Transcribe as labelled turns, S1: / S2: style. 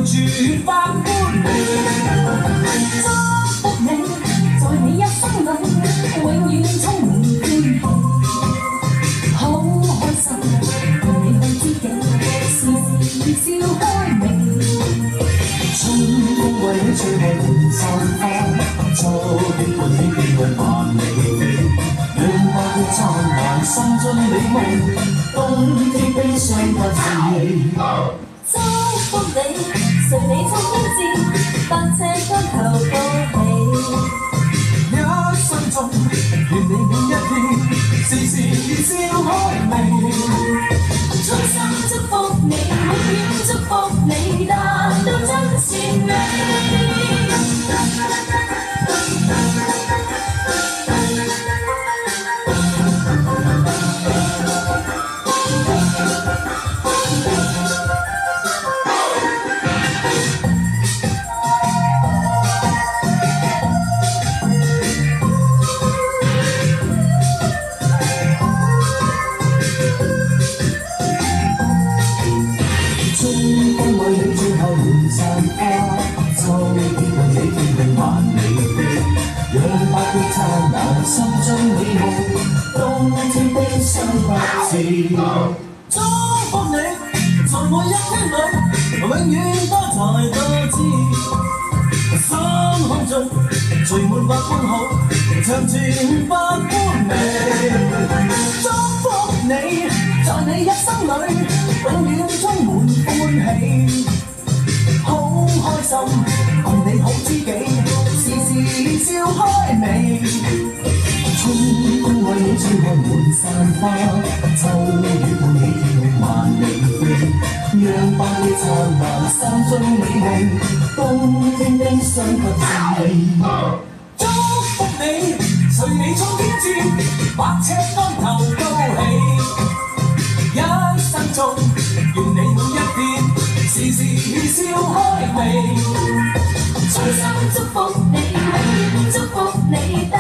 S1: 絕百般美。
S2: 祝福你，在你一生裏，永遠充滿歡喜，好開心，同你去知己，時時笑開眉。
S1: 春風為你吹開滿山花，秋天伴你變換萬里飛，讓百花燦爛，心中美夢，冬天悲傷不至。
S2: 祝福你，隨你衝天志，百尺竿頭高起。
S1: 一生中，願你每一天，時時笑開眉。
S2: 衷心祝福你，永遠祝福你，達到真善美。
S1: 春風為你吹開滿山花，秋天伴你天空萬里飛，讓百花燦爛，心中美夢，冬天悲傷不至。祝福你，在我一生裏，永遠多才多姿，心胸中聚滿百般好，長存百般美。祝福你，在你一生裏，永遠充滿歡喜，好開心，同你好知己，時時笑開眉。春風為你吹開滿山花，秋雨伴你天空萬里飛，讓百花燦爛，心中美夢，冬天悲傷不至。祝福你，隨你衝天志，百尺竿頭高起。一生中，願你每一天，時時笑開眉。
S2: 衷心祝福你，永遠祝福你，達